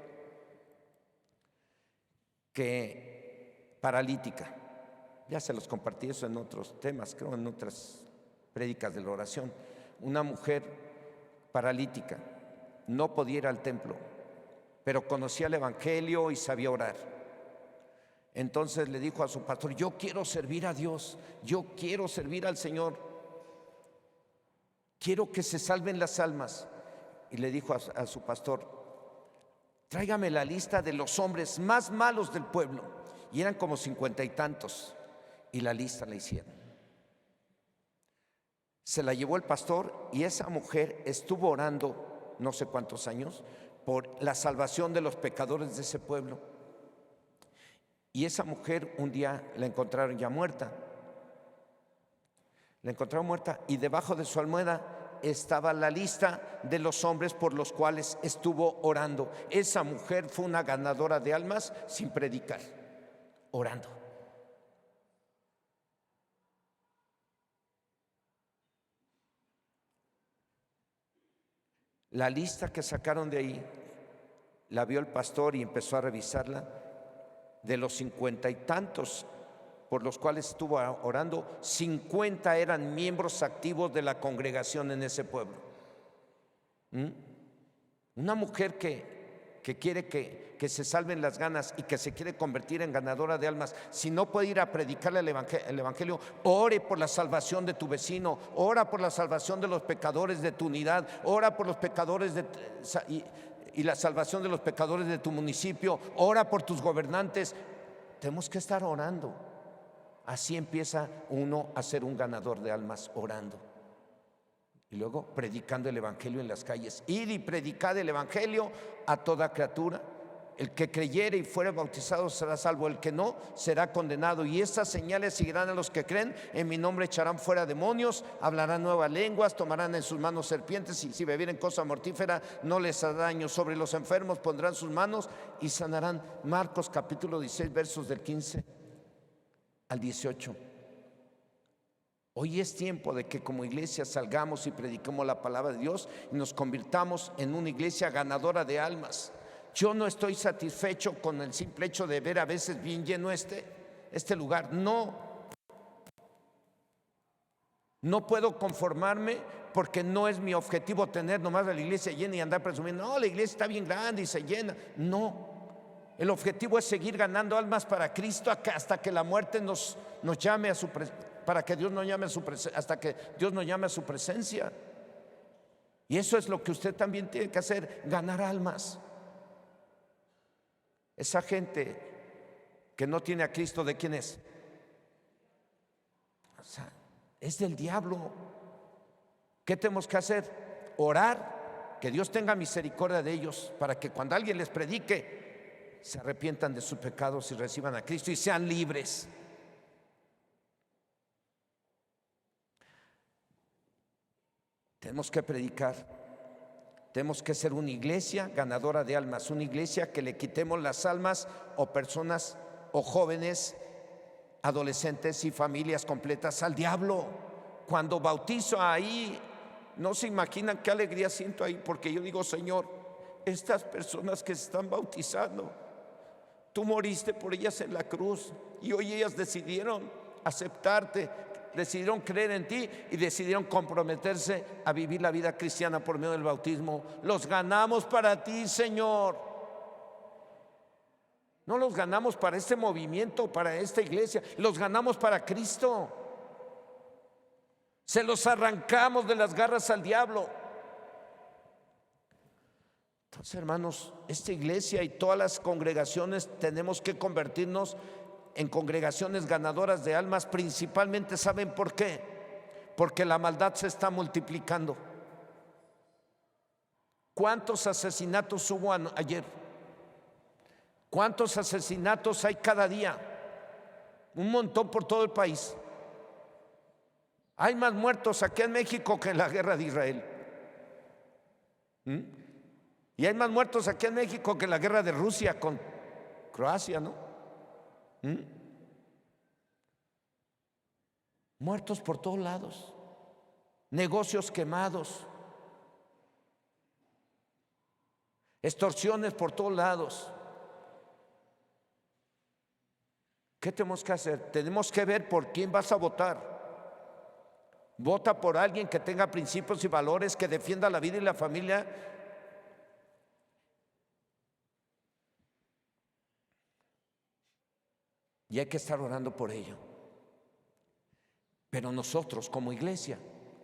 que paralítica. Ya se los compartí eso en otros temas, creo en otras prédicas de la oración. Una mujer paralítica, no podía ir al templo, pero conocía el Evangelio y sabía orar. Entonces le dijo a su pastor, yo quiero servir a Dios, yo quiero servir al Señor, quiero que se salven las almas. Y le dijo a su pastor, tráigame la lista de los hombres más malos del pueblo. Y eran como 50 y tantos, y la lista la hicieron. Se la llevó el pastor y esa mujer estuvo orando no sé cuántos años por la salvación de los pecadores de ese pueblo. Y esa mujer un día la encontraron ya muerta. La encontraron muerta y debajo de su almohada estaba la lista de los hombres por los cuales estuvo orando. Esa mujer fue una ganadora de almas sin predicar, orando. La lista que sacaron de ahí, la vio el pastor y empezó a revisarla. De los 50 y tantos por los cuales estuvo orando, 50 eran miembros activos de la congregación en ese pueblo. Una mujer que quiere que se salven las ganas y que se quiere convertir en ganadora de almas, si no puede ir a predicarle el evangelio, ore por la salvación de tu vecino, ora por la salvación de los pecadores de tu unidad, ora por los pecadores y la salvación de los pecadores de tu municipio, ora por tus gobernantes. Tenemos que estar orando. Así empieza uno a ser un ganador de almas, orando. Y luego predicando el evangelio en las calles. Ir y predicar el evangelio a toda criatura. El que creyere y fuere bautizado será salvo, el que no será condenado. Y estas señales seguirán a los que creen: en mi nombre echarán fuera demonios, hablarán nuevas lenguas, tomarán en sus manos serpientes, y si bebieren cosa mortífera no les hará daño. Sobre los enfermos pondrán sus manos y sanarán. Marcos capítulo 16 versos del 15 al 18. Hoy es tiempo de que como iglesia salgamos y prediquemos la palabra de Dios y nos convirtamos en una iglesia ganadora de almas. Yo no estoy satisfecho con el simple hecho de ver a veces bien lleno este lugar. No puedo conformarme, porque no es mi objetivo tener nomás la iglesia llena y andar presumiendo, no, la iglesia está bien grande y se llena. No, el objetivo es seguir ganando almas para Cristo hasta que la muerte nos llame a su presencia. para que Dios no llame a su hasta que Dios nos llame a su presencia. Y eso es lo que usted también tiene que hacer, ganar almas. Esa gente que no tiene a Cristo, ¿de quién es? O sea, es del diablo. ¿Qué tenemos que hacer? Orar, que Dios tenga misericordia de ellos, para que cuando alguien les predique, se arrepientan de sus pecados y reciban a Cristo y sean libres. Tenemos que predicar, tenemos que ser una iglesia ganadora de almas, una iglesia que le quitemos las almas o personas o jóvenes, adolescentes y familias completas al diablo. Cuando bautizo ahí, no se imaginan qué alegría siento ahí, porque yo digo: Señor, estas personas que se están bautizando, tú moriste por ellas en la cruz y hoy ellas decidieron aceptarte, decidieron creer en ti y decidieron comprometerse a vivir la vida cristiana por medio del bautismo. Los ganamos para ti, Señor. No los ganamos para este movimiento, para esta iglesia, los ganamos para Cristo. Se los arrancamos de las garras al diablo. Entonces, hermanos, esta iglesia y todas las congregaciones tenemos que convertirnos en congregaciones ganadoras de almas, principalmente. ¿Saben por qué? Porque la maldad se está multiplicando. ¿Cuántos asesinatos hubo ayer? ¿Cuántos asesinatos hay cada día? Un montón por todo el país. Hay más muertos aquí en México que en la guerra de Israel. Y hay más muertos aquí en México que en la guerra de Rusia con Croacia, ¿no? Muertos por todos lados, negocios quemados, extorsiones por todos lados. ¿Qué tenemos que hacer? Tenemos que ver por quién vas a votar. Vota por alguien que tenga principios y valores, que defienda la vida y la familia. Y hay que estar orando por ello. Pero nosotros como iglesia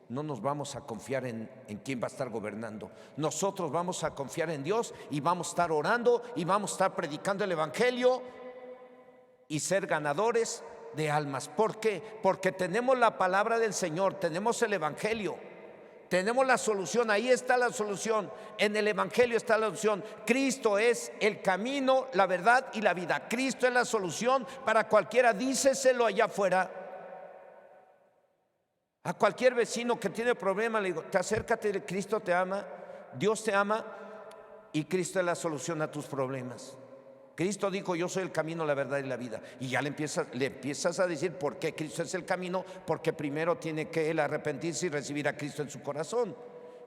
no nos vamos a confiar en quién va a estar gobernando. Nosotros vamos a confiar en Dios y vamos a estar orando y vamos a estar predicando el evangelio y ser ganadores de almas. ¿Por qué? Porque tenemos la palabra del Señor, tenemos el evangelio, tenemos la solución. Ahí está la solución, en el evangelio está la solución. Cristo es el camino, la verdad y la vida. Cristo es la solución para cualquiera. Díceselo allá afuera a cualquier vecino que tiene problemas, le digo: te acércate, Cristo te ama, Dios te ama y Cristo es la solución a tus problemas. Cristo dijo: yo soy el camino, la verdad y la vida. Y ya le empiezas a decir por qué Cristo es el camino. Porque primero tiene que él arrepentirse y recibir a Cristo en su corazón.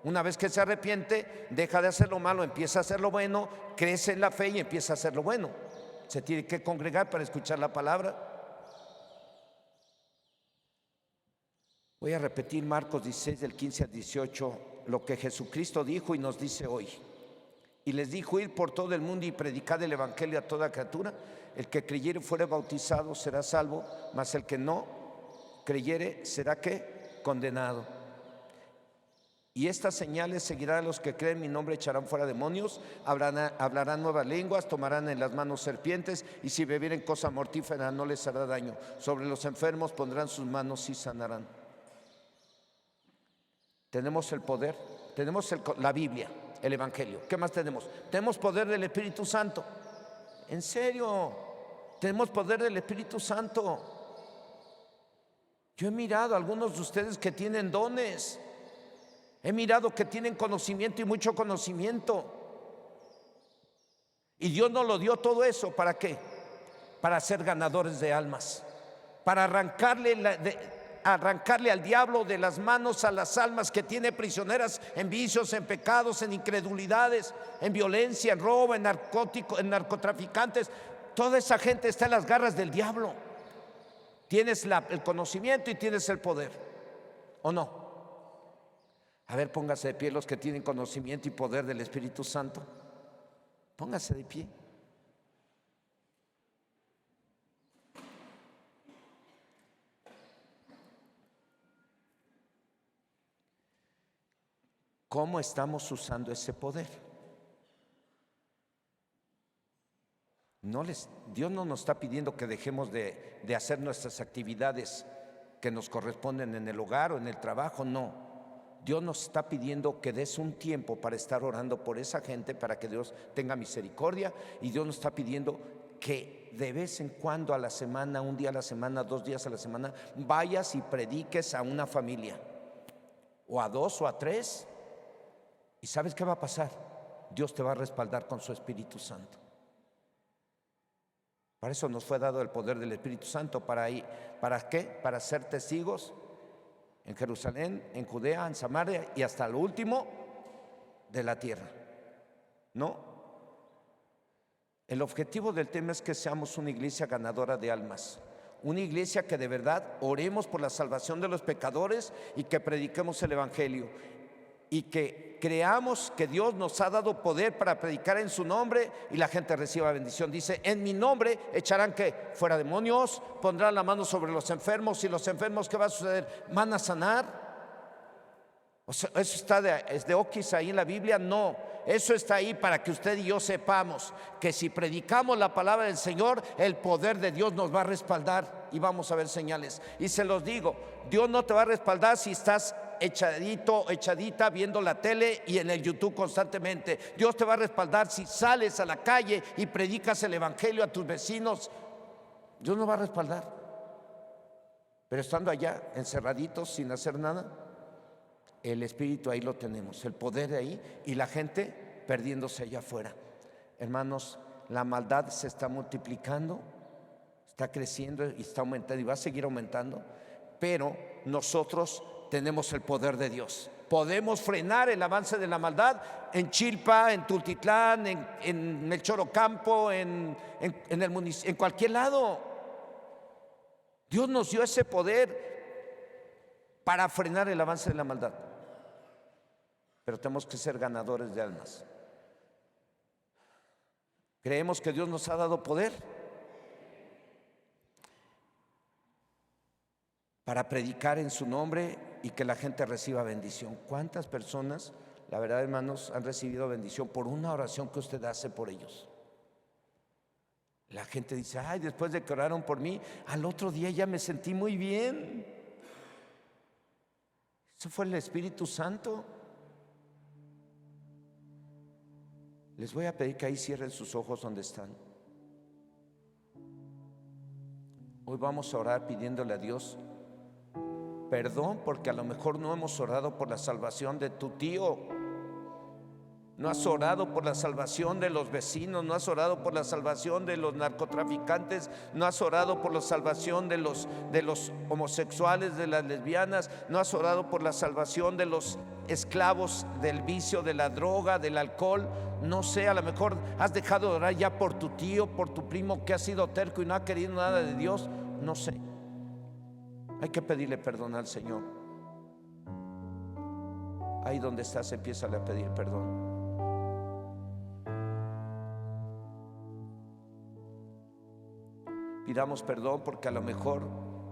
Una vez que se arrepiente, deja de hacer lo malo, empieza a hacer lo bueno, crece en la fe y empieza a hacer lo bueno. Se tiene que congregar para escuchar la palabra. Voy a repetir Marcos 16 del 15 al 18, lo que Jesucristo dijo y nos dice hoy. Y les dijo: ir por todo el mundo y predicar el evangelio a toda criatura. El que creyere fuere bautizado será salvo, mas el que no creyere será ¿qué? Condenado. Y estas señales seguirán a los que creen en mi nombre: echarán fuera demonios, hablarán nuevas lenguas, tomarán en las manos serpientes, y si bebieren cosa mortífera no les hará daño. Sobre los enfermos pondrán sus manos y sanarán. Tenemos el poder, tenemos la Biblia, el evangelio. ¿Qué más tenemos? Tenemos poder del Espíritu Santo. En serio, tenemos poder del Espíritu Santo. Yo he mirado a algunos de ustedes que tienen dones. He mirado que tienen conocimiento y mucho conocimiento. Y Dios nos lo dio todo eso, ¿para qué? Para ser ganadores de almas, para arrancarle al diablo de las manos a las almas que tiene prisioneras en vicios, en pecados, en incredulidades, en violencia, en robo, en narcóticos, en narcotraficantes. Toda esa gente está en las garras del diablo. Tienes el conocimiento y tienes el poder, ¿o no? A ver, póngase de pie los que tienen conocimiento y poder del Espíritu Santo. Póngase de pie. ¿cómo estamos usando ese poder? Dios no nos está pidiendo que dejemos de hacer nuestras actividades que nos corresponden en el hogar o en el trabajo, no. Dios nos está pidiendo que des un tiempo para estar orando por esa gente, para que Dios tenga misericordia, y Dios nos está pidiendo que de vez en cuando a la semana, un día a la semana, 2 días a la semana, vayas y prediques a una familia, o a 2 o a 3, y ¿sabes qué va a pasar? Dios te va a respaldar con su Espíritu Santo. Para eso nos fue dado el poder del Espíritu Santo. ¿Para qué? Para ser testigos en Jerusalén, en Judea, en Samaria y hasta lo último de la tierra. ¿No? El objetivo del tema es que seamos una iglesia ganadora de almas. Una iglesia que de verdad oremos por la salvación de los pecadores y que prediquemos el Evangelio. Y que creamos que Dios nos ha dado poder para predicar en su nombre y la gente reciba bendición. Dice, en mi nombre echarán ¿qué? Fuera demonios, pondrán la mano sobre los enfermos, y los enfermos, ¿qué va a suceder? ¿Van a sanar? O sea, ¿eso es de oquis ahí en la Biblia? No, eso está ahí para que usted y yo sepamos que si predicamos la palabra del Señor, el poder de Dios nos va a respaldar y vamos a ver señales. Y se los digo, Dios no te va a respaldar si estás echadito, echadita viendo la tele y en el YouTube constantemente. Dios te va a respaldar si sales a la calle y predicas el Evangelio a tus vecinos. Dios nos va a respaldar. Pero estando allá, encerraditos, sin hacer nada, el Espíritu ahí lo tenemos, el poder de ahí, y la gente perdiéndose allá afuera. Hermanos, la maldad se está multiplicando, está creciendo y está aumentando y va a seguir aumentando, pero nosotros tenemos el poder de Dios. Podemos frenar el avance de la maldad en Chilpa, en Tultitlán, en el Chorocampo, en el municipio, en cualquier lado. Dios nos dio ese poder para frenar el avance de la maldad. Pero tenemos que ser ganadores de almas. ¿Creemos que Dios nos ha dado poder para predicar en su nombre y que la gente reciba bendición? ¿Cuántas personas, la verdad, hermanos, han recibido bendición por una oración que usted hace por ellos? La gente dice, ay, después de que oraron por mí, al otro día ya me sentí muy bien. Eso fue el Espíritu Santo. Les voy a pedir que ahí cierren sus ojos donde están. Hoy vamos a orar pidiéndole a Dios perdón, porque a lo mejor no hemos orado por la salvación de tu tío, no has orado por la salvación de los vecinos, no has orado por la salvación de los narcotraficantes, no has orado por la salvación de los homosexuales, de las lesbianas, no has orado por la salvación de los esclavos del vicio, de la droga, del alcohol. No sé, a lo mejor has dejado de orar ya por tu tío, por tu primo que ha sido terco y no ha querido nada de Dios. No sé. Hay que pedirle perdón al Señor. Ahí donde estás, empiézale a pedir perdón. Pidamos perdón porque a lo mejor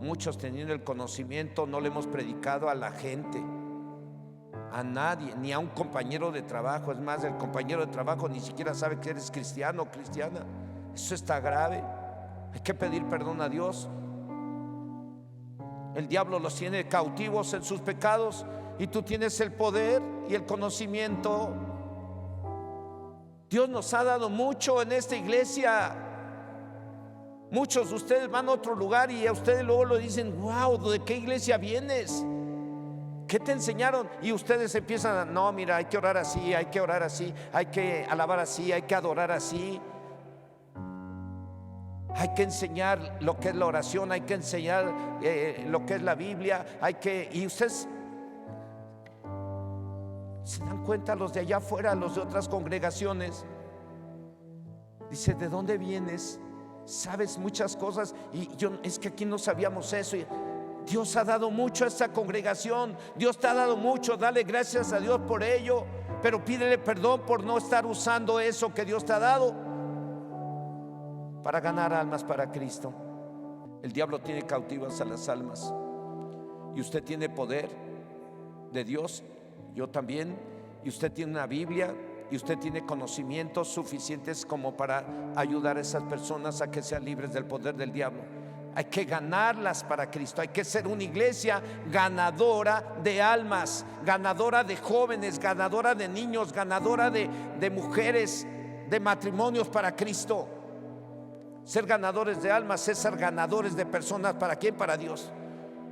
muchos, teniendo el conocimiento, no le hemos predicado a la gente, a nadie, ni a un compañero de trabajo. Es más, el compañero de trabajo ni siquiera sabe que eres cristiano o cristiana. Eso está grave. Hay que pedir perdón a Dios. El diablo los tiene cautivos en sus pecados y tú tienes el poder y el conocimiento. Dios nos ha dado mucho en esta iglesia. Muchos de ustedes van a otro lugar y a ustedes luego lo dicen, wow, ¿de qué iglesia vienes? ¿Qué te enseñaron? Y ustedes empiezan a, no, mira, hay que orar así, hay que orar así, hay que alabar así, hay que adorar así. Hay que enseñar lo que es la oración, hay que enseñar lo que es la Biblia, y ustedes se dan cuenta, los de allá afuera, los de otras congregaciones, dice, ¿de dónde vienes? Sabes muchas cosas y es que aquí no sabíamos eso. Dios ha dado mucho a esta congregación, Dios te ha dado mucho, dale gracias a Dios por ello, pero pídele perdón por no estar usando eso que Dios te ha dado para ganar almas para Cristo. El diablo tiene cautivas a las almas y usted tiene poder de Dios, yo también, y usted tiene una Biblia y usted tiene conocimientos suficientes como para ayudar a esas personas a que sean libres del poder del diablo. Hay que ganarlas para Cristo. Hay que ser una iglesia ganadora de almas, ganadora de jóvenes, ganadora de niños, ganadora de mujeres, de matrimonios para Cristo. Ser ganadores de almas es ser ganadores de personas. ¿Para quién? Para Dios.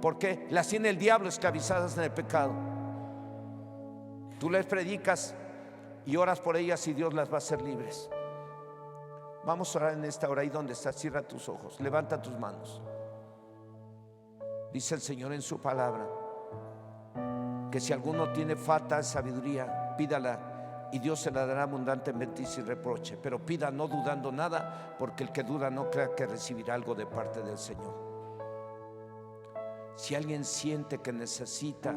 Porque las tiene el diablo esclavizadas en el pecado. Tú les predicas y oras por ellas y Dios las va a hacer libres. Vamos a orar en esta hora. Ahí donde estás, cierra tus ojos, levanta tus manos. Dice el Señor en su palabra que si alguno tiene falta de sabiduría, pídala y Dios se la dará abundantemente y sin reproche. Pero pida no dudando nada, porque el que duda no crea que recibirá algo de parte del Señor. Si alguien siente que necesita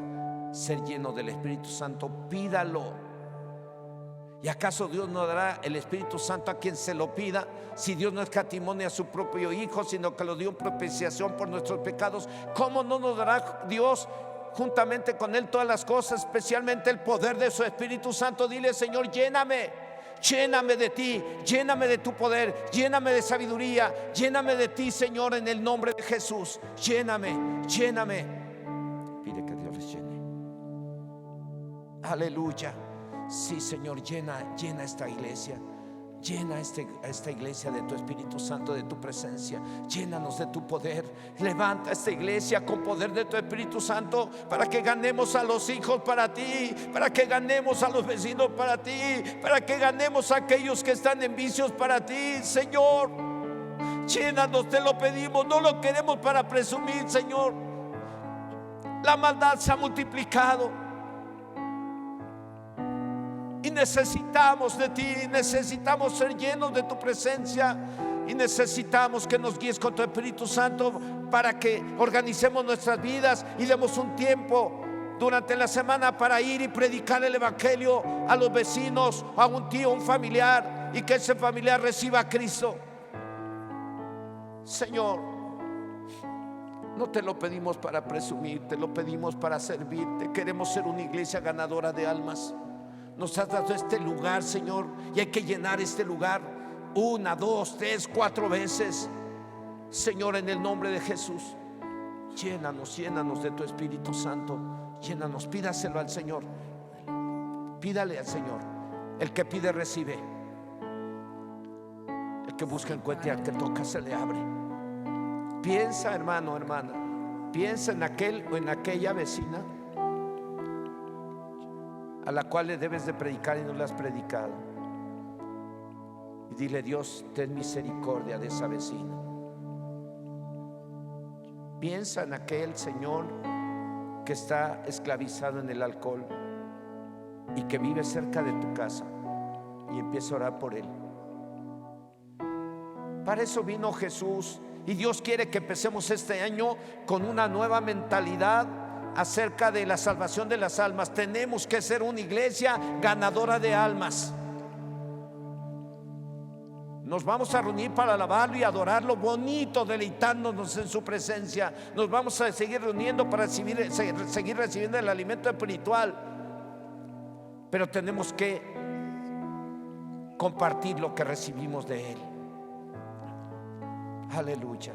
ser lleno del Espíritu Santo, pídalo. ¿Y acaso Dios no dará el Espíritu Santo a quien se lo pida? Si Dios no escatimó a su propio Hijo, sino que lo dio en propiciación por nuestros pecados, ¿cómo no nos dará Dios juntamente con Él todas las cosas, especialmente el poder de su Espíritu Santo? Dile: Señor, lléname, lléname de ti, lléname de tu poder, lléname de sabiduría, lléname de ti, Señor, en el nombre de Jesús. Lléname, lléname. Pide que Dios les llene. Aleluya. Sí, Señor, llena esta iglesia. Llena esta iglesia de tu Espíritu Santo, de tu presencia. Llénanos de tu poder. Levanta esta iglesia con poder de tu Espíritu Santo, para que ganemos a los hijos para ti, para que ganemos a los vecinos para ti, para que ganemos a aquellos que están en vicios para ti, Señor. Llénanos, te lo pedimos. No lo queremos para presumir, Señor. La maldad se ha multiplicado y necesitamos de ti, necesitamos ser llenos de tu presencia, y necesitamos que nos guíes con tu Espíritu Santo para que organicemos nuestras vidas y demos un tiempo durante la semana para ir y predicar el Evangelio a los vecinos, a un tío, un familiar, y que ese familiar reciba a Cristo. Señor, no te lo pedimos para presumir, te lo pedimos para servirte. Queremos ser una iglesia ganadora de almas. Nos has dado este lugar, Señor, y hay que llenar este lugar 1, 2, 3, 4 veces, Señor, en el nombre de Jesús. Llénanos, llénanos de tu Espíritu Santo. Llénanos, pídaselo al Señor. Pídale al Señor. El que pide recibe. El que busca encuentra, al que toca se le abre. Piensa, hermano, hermana, piensa en aquel o en aquella vecina a la cual le debes de predicar y no le has predicado, y dile: Dios, ten misericordia de esa vecina. Piensa en aquel señor que está esclavizado en el alcohol y que vive cerca de tu casa, y empieza a orar por él. Para eso vino Jesús, y Dios quiere que empecemos este año con una nueva mentalidad acerca de la salvación de las almas. Tenemos que ser una iglesia ganadora de almas. Nos vamos a reunir para alabarlo y adorarlo bonito, deleitándonos en su presencia. Nos vamos a seguir reuniendo para seguir recibiendo el alimento espiritual. Pero tenemos que compartir lo que recibimos de Él. Aleluya.